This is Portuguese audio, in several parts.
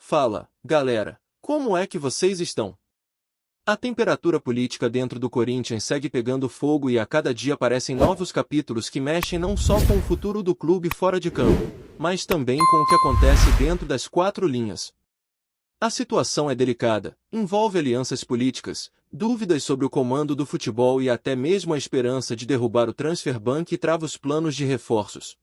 Fala, galera, como é que vocês estão? A temperatura política dentro do Corinthians segue pegando fogo e a cada dia aparecem novos capítulos que mexem não só com o futuro do clube fora de campo, mas também com o que acontece dentro das quatro linhas. A situação é delicada, envolve alianças políticas, dúvidas sobre o comando do futebol e até mesmo a esperança de derrubar o transfer ban que trava os planos de reforços.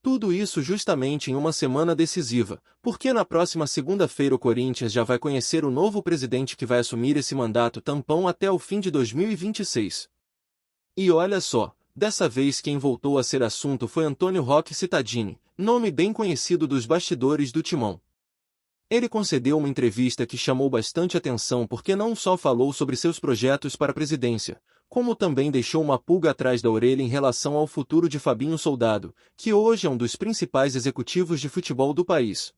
Tudo isso justamente em uma semana decisiva, porque na próxima segunda-feira o Corinthians já vai conhecer o novo presidente que vai assumir esse mandato tampão até o fim de 2026. E olha só, dessa vez quem voltou a ser assunto foi Antônio Roque Cittadini, nome bem conhecido dos bastidores do Timão. Ele concedeu uma entrevista que chamou bastante atenção porque não só falou sobre seus projetos para a presidência, como também deixou uma pulga atrás da orelha em relação ao futuro de Fabinho Soldado, que hoje é um dos principais executivos de futebol do país.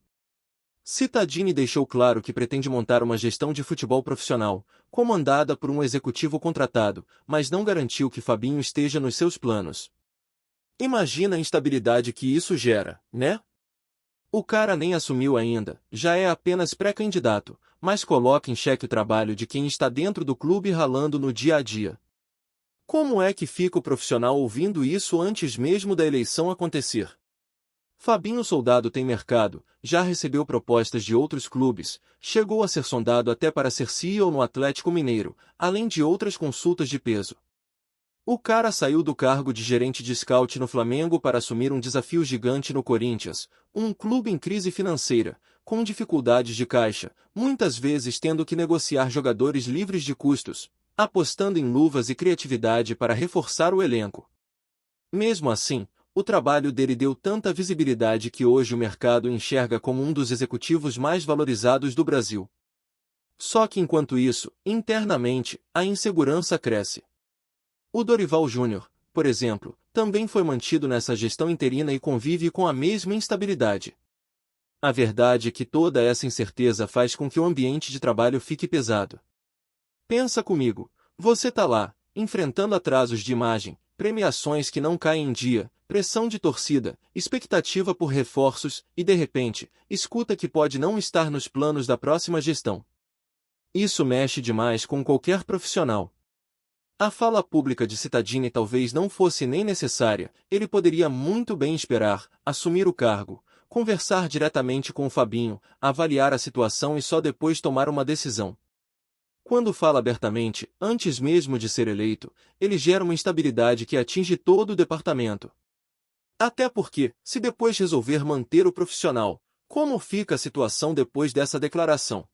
Cittadini deixou claro que pretende montar uma gestão de futebol profissional, comandada por um executivo contratado, mas não garantiu que Fabinho esteja nos seus planos. Imagina a instabilidade que isso gera, né? O cara nem assumiu ainda, já é apenas pré-candidato, mas coloca em xeque o trabalho de quem está dentro do clube ralando no dia a dia. Como é que fica o profissional ouvindo isso antes mesmo da eleição acontecer? Fabinho Soldado tem mercado, já recebeu propostas de outros clubes, chegou a ser sondado até para ser CEO no Atlético Mineiro, além de outras consultas de peso. O cara saiu do cargo de gerente de scout no Flamengo para assumir um desafio gigante no Corinthians, um clube em crise financeira, com dificuldades de caixa, muitas vezes tendo que negociar jogadores livres de custos, apostando em luvas e criatividade para reforçar o elenco. Mesmo assim, o trabalho dele deu tanta visibilidade que hoje o mercado o enxerga como um dos executivos mais valorizados do Brasil. Só que enquanto isso, internamente, a insegurança cresce. O Dorival Júnior, por exemplo, também foi mantido nessa gestão interina e convive com a mesma instabilidade. A verdade é que toda essa incerteza faz com que o ambiente de trabalho fique pesado. Pensa comigo, você tá lá, enfrentando atrasos de imagem, premiações que não caem em dia, pressão de torcida, expectativa por reforços e de repente, escuta que pode não estar nos planos da próxima gestão. Isso mexe demais com qualquer profissional. A fala pública de Cittadini talvez não fosse nem necessária, ele poderia muito bem esperar, assumir o cargo, conversar diretamente com o Fabinho, avaliar a situação e só depois tomar uma decisão. Quando fala abertamente, antes mesmo de ser eleito, ele gera uma instabilidade que atinge todo o departamento. Até porque, se depois resolver manter o profissional, como fica a situação depois dessa declaração?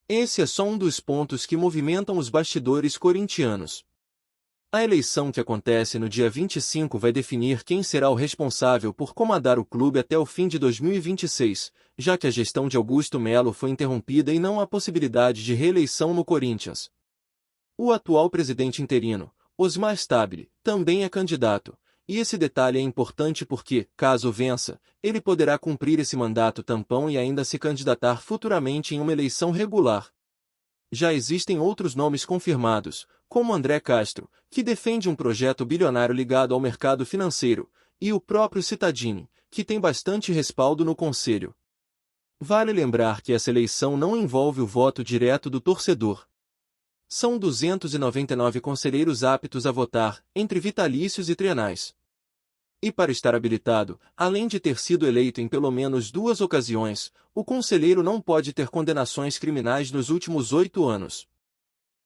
Esse é só um dos pontos que movimentam os bastidores corintianos. A eleição que acontece no dia 25 vai definir quem será o responsável por comandar o clube até o fim de 2026, já que a gestão de Augusto Melo foi interrompida e não há possibilidade de reeleição no Corinthians. O atual presidente interino, Osmar Stabile, também é candidato, e esse detalhe é importante porque, caso vença, ele poderá cumprir esse mandato tampão e ainda se candidatar futuramente em uma eleição regular. Já existem outros nomes confirmados, como André Castro, que defende um projeto bilionário ligado ao mercado financeiro, e o próprio Cittadini, que tem bastante respaldo no conselho. Vale lembrar que essa eleição não envolve o voto direto do torcedor. São 299 conselheiros aptos a votar, entre vitalícios e trienais. E para estar habilitado, além de ter sido eleito em pelo menos 2 ocasiões, o conselheiro não pode ter condenações criminais nos últimos 8 anos.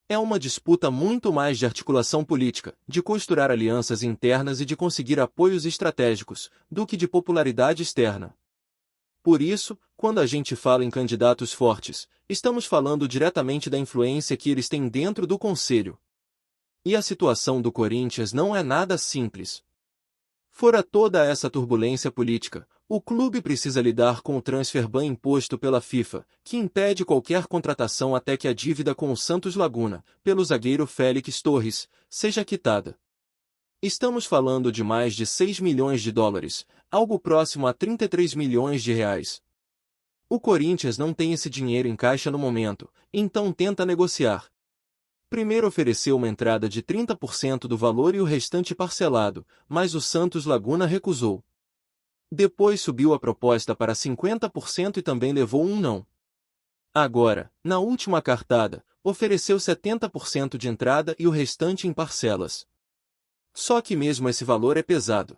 É uma disputa muito mais de articulação política, de costurar alianças internas e de conseguir apoios estratégicos, do que de popularidade externa. Por isso, quando a gente fala em candidatos fortes, estamos falando diretamente da influência que eles têm dentro do conselho. E a situação do Corinthians não é nada simples. Fora toda essa turbulência política, o clube precisa lidar com o transfer ban imposto pela FIFA, que impede qualquer contratação até que a dívida com o Santos Laguna, pelo zagueiro Félix Torres, seja quitada. Estamos falando de mais de 6 milhões de dólares, algo próximo a 33 milhões de reais. O Corinthians não tem esse dinheiro em caixa no momento, então tenta negociar. Primeiro ofereceu uma entrada de 30% do valor e o restante parcelado, mas o Santos Laguna recusou. Depois subiu a proposta para 50% e também levou um não. Agora, na última cartada, ofereceu 70% de entrada e o restante em parcelas. Só que mesmo esse valor é pesado.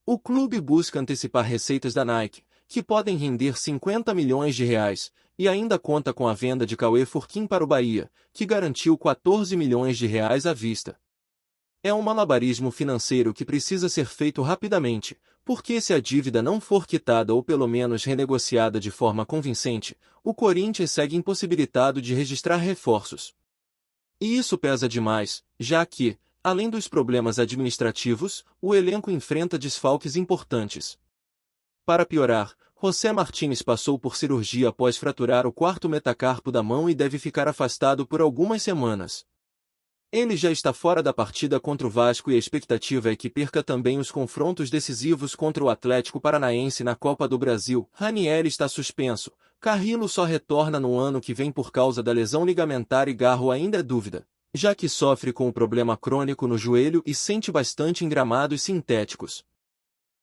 O clube busca antecipar receitas da Nike, que podem render 50 milhões de reais, e ainda conta com a venda de Cauê Furquim para o Bahia, que garantiu 14 milhões de reais à vista. É um malabarismo financeiro que precisa ser feito rapidamente, porque se a dívida não for quitada ou pelo menos renegociada de forma convincente, o Corinthians segue impossibilitado de registrar reforços. E isso pesa demais, já que, além dos problemas administrativos, o elenco enfrenta desfalques importantes. Para piorar, José Martínez passou por cirurgia após fraturar o quarto metacarpo da mão e deve ficar afastado por algumas semanas. Ele já está fora da partida contra o Vasco e a expectativa é que perca também os confrontos decisivos contra o Atlético Paranaense na Copa do Brasil. Ranieri está suspenso. Carrillo só retorna no ano que vem por causa da lesão ligamentar e Garro ainda é dúvida, já que sofre com o problema crônico no joelho e sente bastante em gramados sintéticos.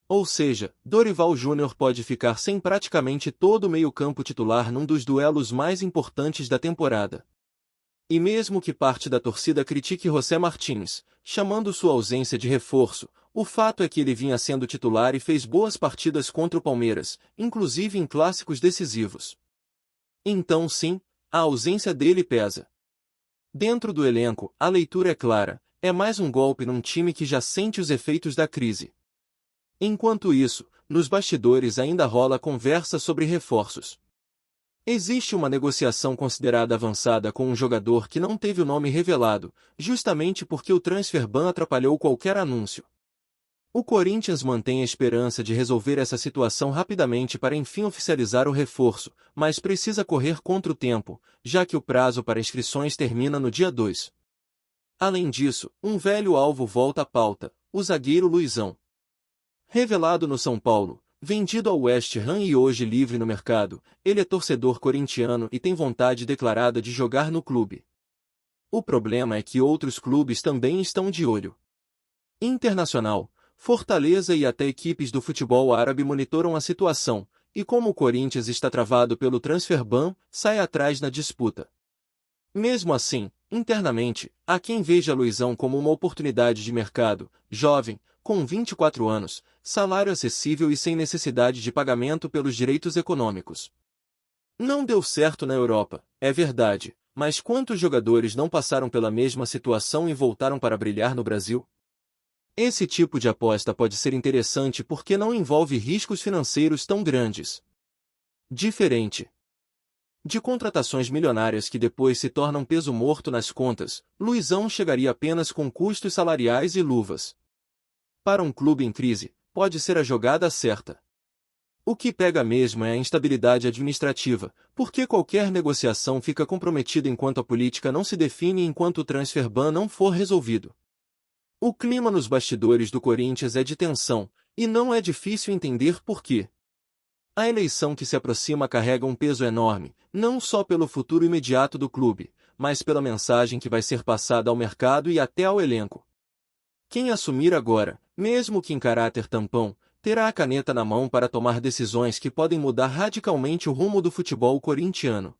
Ou seja, Dorival Júnior pode ficar sem praticamente todo o meio-campo titular num dos duelos mais importantes da temporada. E mesmo que parte da torcida critique José Martínez, chamando sua ausência de reforço, o fato é que ele vinha sendo titular e fez boas partidas contra o Palmeiras, inclusive em clássicos decisivos. Então sim, a ausência dele pesa. Dentro do elenco, a leitura é clara, é mais um golpe num time que já sente os efeitos da crise. Enquanto isso, nos bastidores ainda rola conversa sobre reforços. Existe uma negociação considerada avançada com um jogador que não teve o nome revelado, justamente porque o transfer ban atrapalhou qualquer anúncio. O Corinthians mantém a esperança de resolver essa situação rapidamente para enfim oficializar o reforço, mas precisa correr contra o tempo, já que o prazo para inscrições termina no dia 2. Além disso, um velho alvo volta à pauta, o zagueiro Luizão. Revelado no São Paulo, vendido ao West Ham e hoje livre no mercado, ele é torcedor corintiano e tem vontade declarada de jogar no clube. O problema é que outros clubes também estão de olho. Internacional, Fortaleza e até equipes do futebol árabe monitoram a situação, e como o Corinthians está travado pelo transfer ban, sai atrás na disputa. Mesmo assim, internamente, há quem veja Luizão como uma oportunidade de mercado, jovem, com 24 anos, salário acessível e sem necessidade de pagamento pelos direitos econômicos. Não deu certo na Europa, é verdade, mas quantos jogadores não passaram pela mesma situação e voltaram para brilhar no Brasil? Esse tipo de aposta pode ser interessante porque não envolve riscos financeiros tão grandes. Diferente de contratações milionárias que depois se tornam peso morto nas contas, Luizão chegaria apenas com custos salariais e luvas. Para um clube em crise, pode ser a jogada certa. O que pega mesmo é a instabilidade administrativa, porque qualquer negociação fica comprometida enquanto a política não se define e enquanto o transfer ban não for resolvido. O clima nos bastidores do Corinthians é de tensão, e não é difícil entender por quê. A eleição que se aproxima carrega um peso enorme, não só pelo futuro imediato do clube, mas pela mensagem que vai ser passada ao mercado e até ao elenco. Quem assumir agora, mesmo que em caráter tampão, terá a caneta na mão para tomar decisões que podem mudar radicalmente o rumo do futebol corintiano.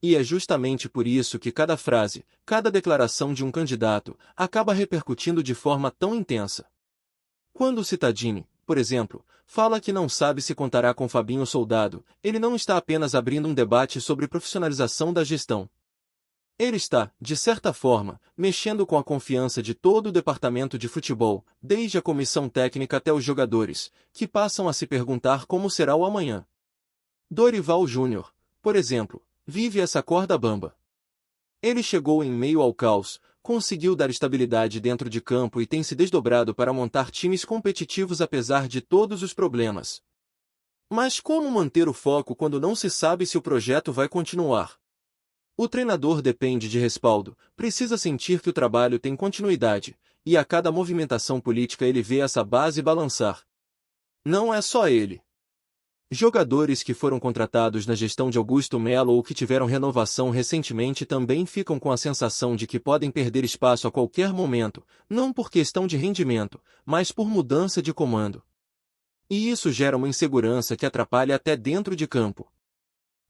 E é justamente por isso que cada frase, cada declaração de um candidato, acaba repercutindo de forma tão intensa. Quando o Cittadini, por exemplo, fala que não sabe se contará com Fabinho Soldado, ele não está apenas abrindo um debate sobre profissionalização da gestão. Ele está, de certa forma, mexendo com a confiança de todo o departamento de futebol, desde a comissão técnica até os jogadores, que passam a se perguntar como será o amanhã. Dorival Júnior, por exemplo, vive essa corda bamba. Ele chegou em meio ao caos, conseguiu dar estabilidade dentro de campo e tem se desdobrado para montar times competitivos apesar de todos os problemas. Mas como manter o foco quando não se sabe se o projeto vai continuar? O treinador depende de respaldo, precisa sentir que o trabalho tem continuidade, e a cada movimentação política ele vê essa base balançar. Não é só ele. Jogadores que foram contratados na gestão de Augusto Melo ou que tiveram renovação recentemente também ficam com a sensação de que podem perder espaço a qualquer momento, não por questão de rendimento, mas por mudança de comando. E isso gera uma insegurança que atrapalha até dentro de campo.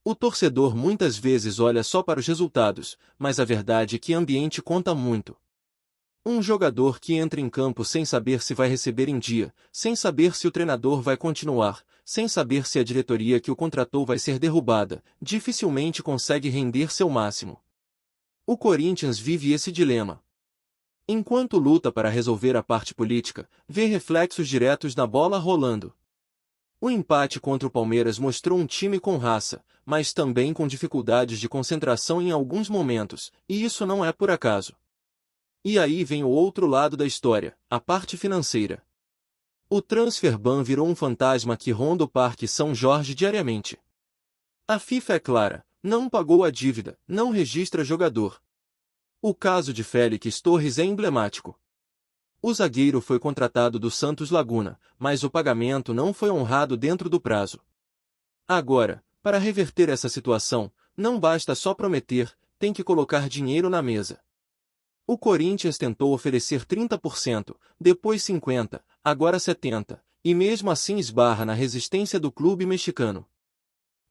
O torcedor muitas vezes olha só para os resultados, mas a verdade é que ambiente conta muito. Um jogador que entra em campo sem saber se vai receber em dia, sem saber se o treinador vai continuar, sem saber se a diretoria que o contratou vai ser derrubada, dificilmente consegue render seu máximo. O Corinthians vive esse dilema. Enquanto luta para resolver a parte política, vê reflexos diretos na bola rolando. O empate contra o Palmeiras mostrou um time com raça, mas também com dificuldades de concentração em alguns momentos, e isso não é por acaso. E aí vem o outro lado da história, a parte financeira. O transfer ban virou um fantasma que ronda o Parque São Jorge diariamente. A FIFA é clara, não pagou a dívida, não registra jogador. O caso de Félix Torres é emblemático. O zagueiro foi contratado do Santos Laguna, mas o pagamento não foi honrado dentro do prazo. Agora, para reverter essa situação, não basta só prometer, tem que colocar dinheiro na mesa. O Corinthians tentou oferecer 30%, depois 50%, agora 70%, e mesmo assim esbarra na resistência do clube mexicano.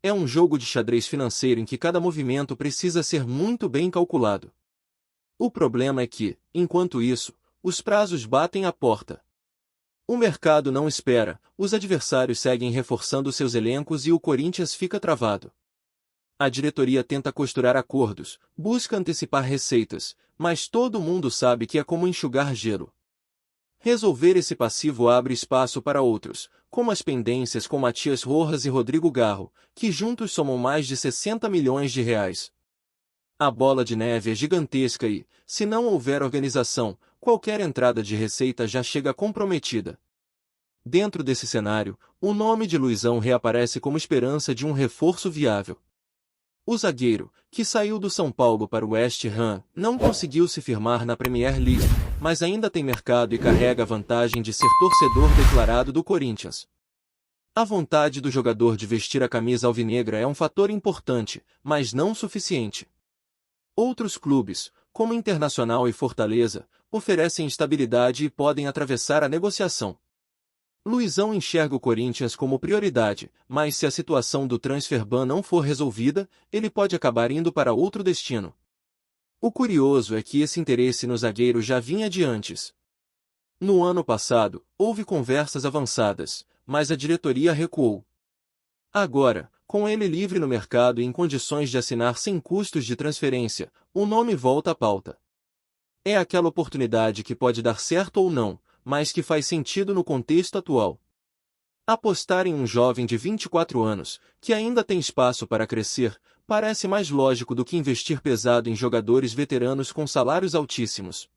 É um jogo de xadrez financeiro em que cada movimento precisa ser muito bem calculado. O problema é que, enquanto isso, os prazos batem à porta. O mercado não espera, os adversários seguem reforçando seus elencos e o Corinthians fica travado. A diretoria tenta costurar acordos, busca antecipar receitas, mas todo mundo sabe que é como enxugar gelo. Resolver esse passivo abre espaço para outros, como as pendências com Matias Rojas e Rodrigo Garro, que juntos somam mais de 60 milhões de reais. A bola de neve é gigantesca e, se não houver organização, qualquer entrada de receita já chega comprometida. Dentro desse cenário, o nome de Luizão reaparece como esperança de um reforço viável. O zagueiro, que saiu do São Paulo para o West Ham, não conseguiu se firmar na Premier League, mas ainda tem mercado e carrega a vantagem de ser torcedor declarado do Corinthians. A vontade do jogador de vestir a camisa alvinegra é um fator importante, mas não suficiente. Outros clubes, como Internacional e Fortaleza, oferecem estabilidade e podem atravessar a negociação. Luizão enxerga o Corinthians como prioridade, mas se a situação do transfer ban não for resolvida, ele pode acabar indo para outro destino. O curioso é que esse interesse no zagueiro já vinha de antes. No ano passado, houve conversas avançadas, mas a diretoria recuou. Agora, com ele livre no mercado e em condições de assinar sem custos de transferência, o nome volta à pauta. É aquela oportunidade que pode dar certo ou não, mas que faz sentido no contexto atual. Apostar em um jovem de 24 anos, que ainda tem espaço para crescer, parece mais lógico do que investir pesado em jogadores veteranos com salários altíssimos.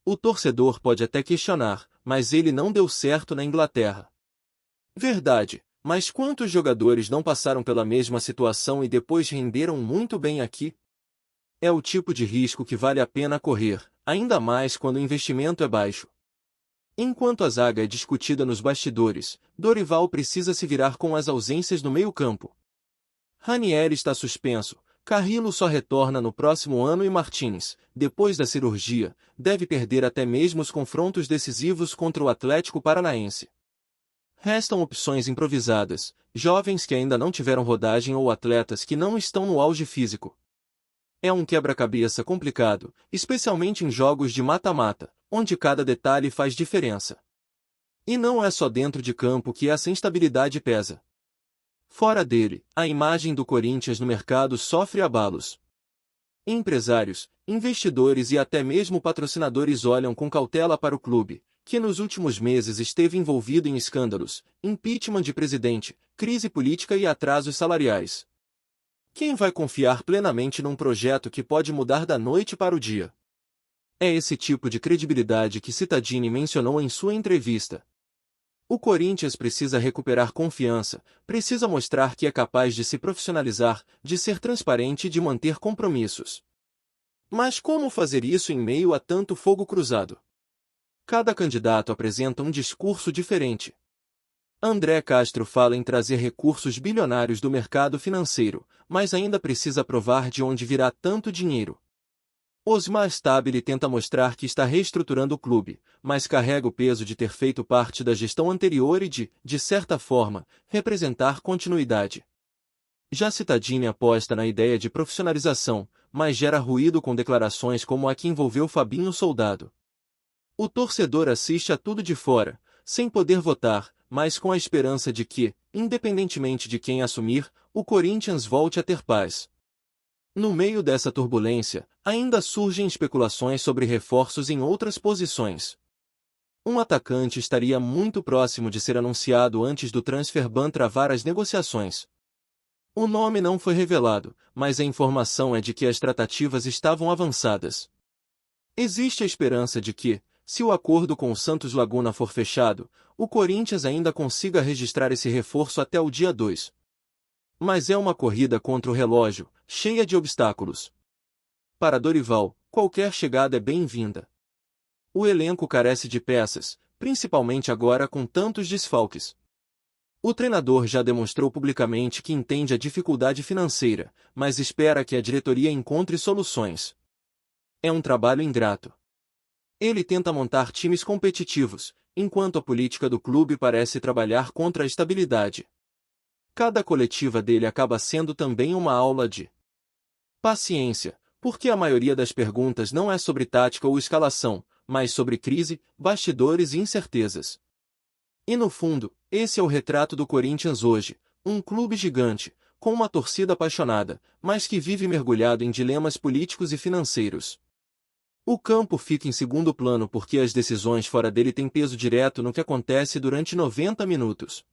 O torcedor pode até questionar, mas ele não deu certo na Inglaterra. Verdade, mas quantos jogadores não passaram pela mesma situação e depois renderam muito bem aqui? É o tipo de risco que vale a pena correr, ainda mais quando o investimento é baixo. Enquanto a zaga é discutida nos bastidores, Dorival precisa se virar com as ausências no meio-campo. Ranieri está suspenso, Carrillo só retorna no próximo ano e Martins, depois da cirurgia, deve perder até mesmo os confrontos decisivos contra o Atlético Paranaense. Restam opções improvisadas, jovens que ainda não tiveram rodagem ou atletas que não estão no auge físico. É um quebra-cabeça complicado, especialmente em jogos de mata-mata, onde cada detalhe faz diferença. E não é só dentro de campo que essa instabilidade pesa. Fora dele, a imagem do Corinthians no mercado sofre abalos. Empresários, investidores e até mesmo patrocinadores olham com cautela para o clube, que nos últimos meses esteve envolvido em escândalos, impeachment de presidente, crise política e atrasos salariais. Quem vai confiar plenamente num projeto que pode mudar da noite para o dia? É esse tipo de credibilidade que Cittadini mencionou em sua entrevista. O Corinthians precisa recuperar confiança, precisa mostrar que é capaz de se profissionalizar, de ser transparente e de manter compromissos. Mas como fazer isso em meio a tanto fogo cruzado? Cada candidato apresenta um discurso diferente. André Castro fala em trazer recursos bilionários do mercado financeiro, mas ainda precisa provar de onde virá tanto dinheiro. Osmar Stabile tenta mostrar que está reestruturando o clube, mas carrega o peso de ter feito parte da gestão anterior e de certa forma, representar continuidade. Já Cittadini aposta na ideia de profissionalização, mas gera ruído com declarações como a que envolveu Fabinho Soldado. O torcedor assiste a tudo de fora, sem poder votar, mas com a esperança de que, independentemente de quem assumir, o Corinthians volte a ter paz. No meio dessa turbulência, ainda surgem especulações sobre reforços em outras posições. Um atacante estaria muito próximo de ser anunciado antes do transfer ban travar as negociações. O nome não foi revelado, mas a informação é de que as tratativas estavam avançadas. Existe a esperança de que, se o acordo com o Santos Laguna for fechado, o Corinthians ainda consiga registrar esse reforço até o dia 2. Mas é uma corrida contra o relógio, cheia de obstáculos. Para Dorival, qualquer chegada é bem-vinda. O elenco carece de peças, principalmente agora com tantos desfalques. O treinador já demonstrou publicamente que entende a dificuldade financeira, mas espera que a diretoria encontre soluções. É um trabalho ingrato. Ele tenta montar times competitivos, enquanto a política do clube parece trabalhar contra a estabilidade. Cada coletiva dele acaba sendo também uma aula de paciência, porque a maioria das perguntas não é sobre tática ou escalação, mas sobre crise, bastidores e incertezas. E no fundo, esse é o retrato do Corinthians hoje, um clube gigante, com uma torcida apaixonada, mas que vive mergulhado em dilemas políticos e financeiros. O campo fica em segundo plano porque as decisões fora dele têm peso direto no que acontece durante 90 minutos.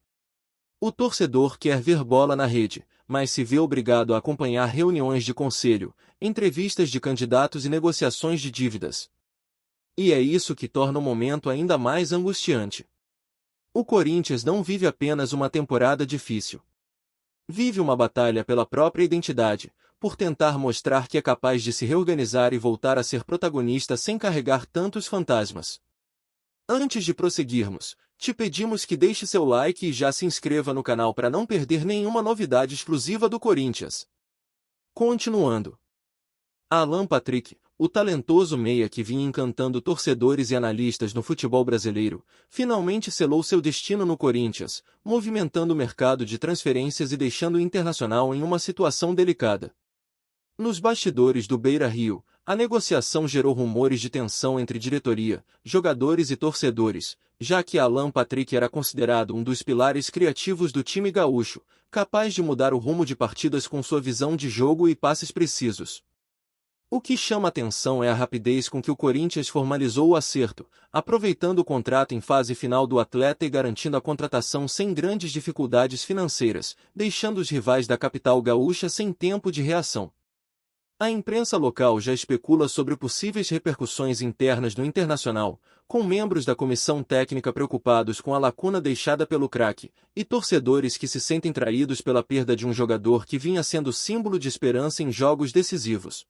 O torcedor quer ver bola na rede, mas se vê obrigado a acompanhar reuniões de conselho, entrevistas de candidatos e negociações de dívidas. E é isso que torna o momento ainda mais angustiante. O Corinthians não vive apenas uma temporada difícil. Vive uma batalha pela própria identidade, por tentar mostrar que é capaz de se reorganizar e voltar a ser protagonista sem carregar tantos fantasmas. Antes de prosseguirmos, te pedimos que deixe seu like e já se inscreva no canal para não perder nenhuma novidade exclusiva do Corinthians. Continuando. Alan Patrick, o talentoso meia que vinha encantando torcedores e analistas no futebol brasileiro, finalmente selou seu destino no Corinthians, movimentando o mercado de transferências e deixando o Internacional em uma situação delicada. Nos bastidores do Beira-Rio, a negociação gerou rumores de tensão entre diretoria, jogadores e torcedores, já que Alan Patrick era considerado um dos pilares criativos do time gaúcho, capaz de mudar o rumo de partidas com sua visão de jogo e passes precisos. O que chama atenção é a rapidez com que o Corinthians formalizou o acerto, aproveitando o contrato em fase final do atleta e garantindo a contratação sem grandes dificuldades financeiras, deixando os rivais da capital gaúcha sem tempo de reação. A imprensa local já especula sobre possíveis repercussões internas no Internacional, com membros da comissão técnica preocupados com a lacuna deixada pelo craque, e torcedores que se sentem traídos pela perda de um jogador que vinha sendo símbolo de esperança em jogos decisivos.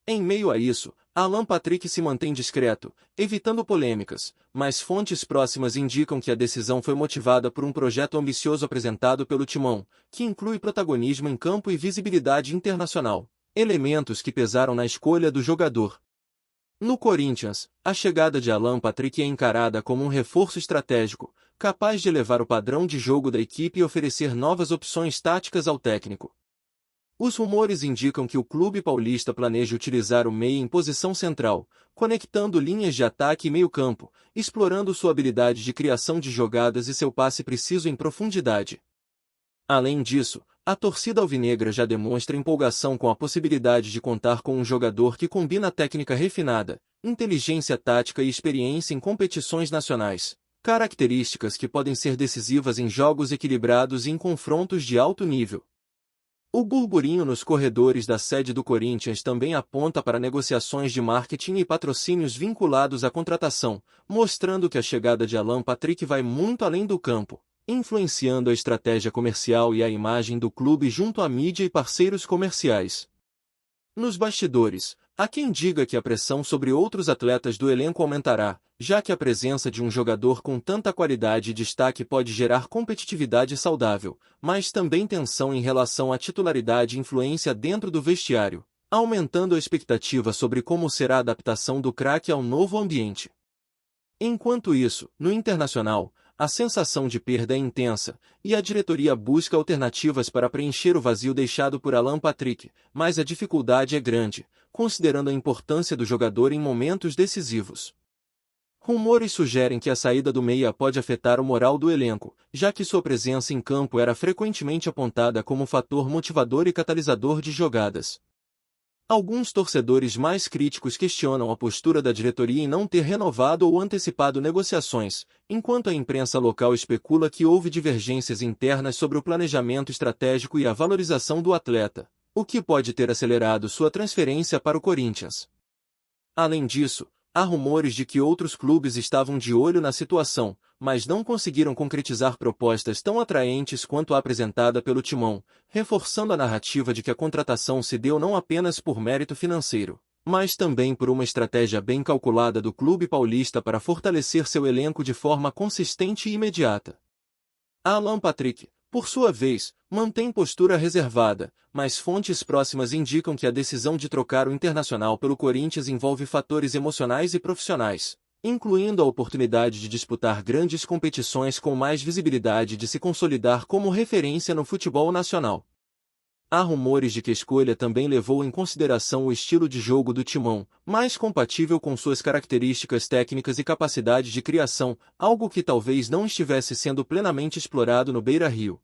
Em meio a isso, Alan Patrick se mantém discreto, evitando polêmicas, mas fontes próximas indicam que a decisão foi motivada por um projeto ambicioso apresentado pelo Timão, que inclui protagonismo em campo e visibilidade internacional. Elementos que pesaram na escolha do jogador. No Corinthians, a chegada de Alan Patrick é encarada como um reforço estratégico, capaz de elevar o padrão de jogo da equipe e oferecer novas opções táticas ao técnico. Os rumores indicam que o clube paulista planeja utilizar o meia em posição central, conectando linhas de ataque e meio-campo, explorando sua habilidade de criação de jogadas e seu passe preciso em profundidade. Além disso, a torcida alvinegra já demonstra empolgação com a possibilidade de contar com um jogador que combina técnica refinada, inteligência tática e experiência em competições nacionais, características que podem ser decisivas em jogos equilibrados e em confrontos de alto nível. O burburinho nos corredores da sede do Corinthians também aponta para negociações de marketing e patrocínios vinculados à contratação, mostrando que a chegada de Alan Patrick vai muito além do campo, influenciando a estratégia comercial e a imagem do clube junto à mídia e parceiros comerciais. Nos bastidores, há quem diga que a pressão sobre outros atletas do elenco aumentará, já que a presença de um jogador com tanta qualidade e destaque pode gerar competitividade saudável, mas também tensão em relação à titularidade e influência dentro do vestiário. aumentando a expectativa sobre como será a adaptação do craque ao novo ambiente. Enquanto isso, no Internacional, a sensação de perda é intensa, e a diretoria busca alternativas para preencher o vazio deixado por Alan Patrick, mas a dificuldade é grande, considerando a importância do jogador em momentos decisivos. Rumores sugerem que a saída do meia pode afetar o moral do elenco, já que sua presença em campo era frequentemente apontada como fator motivador e catalisador de jogadas. Alguns torcedores mais críticos questionam a postura da diretoria em não ter renovado ou antecipado negociações, enquanto a imprensa local especula que houve divergências internas sobre o planejamento estratégico e a valorização do atleta, o que pode ter acelerado sua transferência para o Corinthians. Além disso, há rumores de que outros clubes estavam de olho na situação, mas não conseguiram concretizar propostas tão atraentes quanto a apresentada pelo Timão, reforçando a narrativa de que a contratação se deu não apenas por mérito financeiro, mas também por uma estratégia bem calculada do clube paulista para fortalecer seu elenco de forma consistente e imediata. Alan Patrick, por sua vez, mantém postura reservada, mas fontes próximas indicam que a decisão de trocar o Internacional pelo Corinthians envolve fatores emocionais e profissionais, incluindo a oportunidade de disputar grandes competições com mais visibilidade e de se consolidar como referência no futebol nacional. Há rumores de que a escolha também levou em consideração o estilo de jogo do Timão, mais compatível com suas características técnicas e capacidade de criação, algo que talvez não estivesse sendo plenamente explorado no Beira-Rio.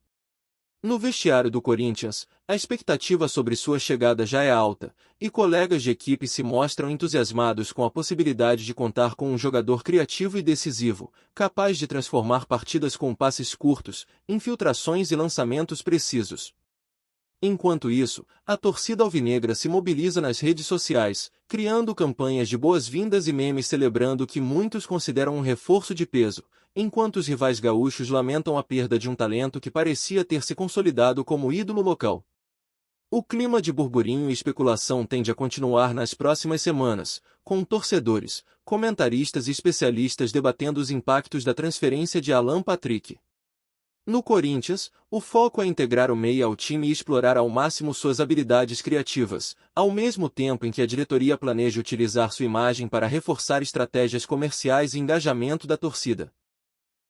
No vestiário do Corinthians, a expectativa sobre sua chegada já é alta, e colegas de equipe se mostram entusiasmados com a possibilidade de contar com um jogador criativo e decisivo, capaz de transformar partidas com passes curtos, infiltrações e lançamentos precisos. Enquanto isso, a torcida alvinegra se mobiliza nas redes sociais, criando campanhas de boas-vindas e memes celebrando o que muitos consideram um reforço de peso, enquanto os rivais gaúchos lamentam a perda de um talento que parecia ter se consolidado como ídolo local. O clima de burburinho e especulação tende a continuar nas próximas semanas, com torcedores, comentaristas e especialistas debatendo os impactos da transferência de Alan Patrick. No Corinthians, o foco é integrar o meia ao time e explorar ao máximo suas habilidades criativas, ao mesmo tempo em que a diretoria planeja utilizar sua imagem para reforçar estratégias comerciais e engajamento da torcida.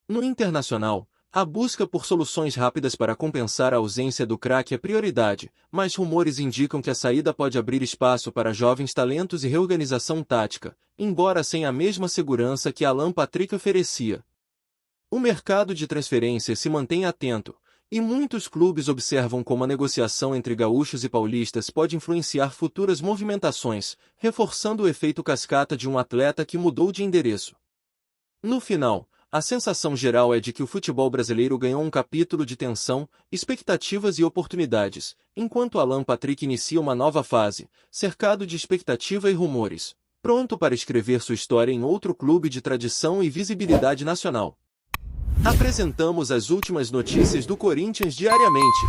No Internacional, a busca por soluções rápidas para compensar a ausência do craque é prioridade, mas rumores indicam que a saída pode abrir espaço para jovens talentos e reorganização tática, embora sem a mesma segurança que Alan Patrick oferecia. O mercado de transferências se mantém atento, e muitos clubes observam como a negociação entre gaúchos e paulistas pode influenciar futuras movimentações, reforçando o efeito cascata de um atleta que mudou de endereço. No final, a sensação geral é de que o futebol brasileiro ganhou um capítulo de tensão, expectativas e oportunidades, enquanto Alan Patrick inicia uma nova fase, cercado de expectativa e rumores, pronto para escrever sua história em outro clube de tradição e visibilidade nacional. Apresentamos as últimas notícias do Corinthians diariamente.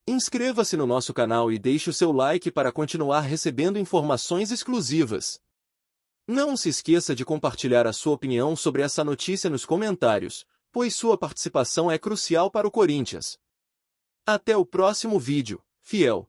Inscreva-se no nosso canal e deixe o seu like para continuar recebendo informações exclusivas. Não se esqueça de compartilhar a sua opinião sobre essa notícia nos comentários, pois sua participação é crucial para o Corinthians. Até o próximo vídeo, fiel!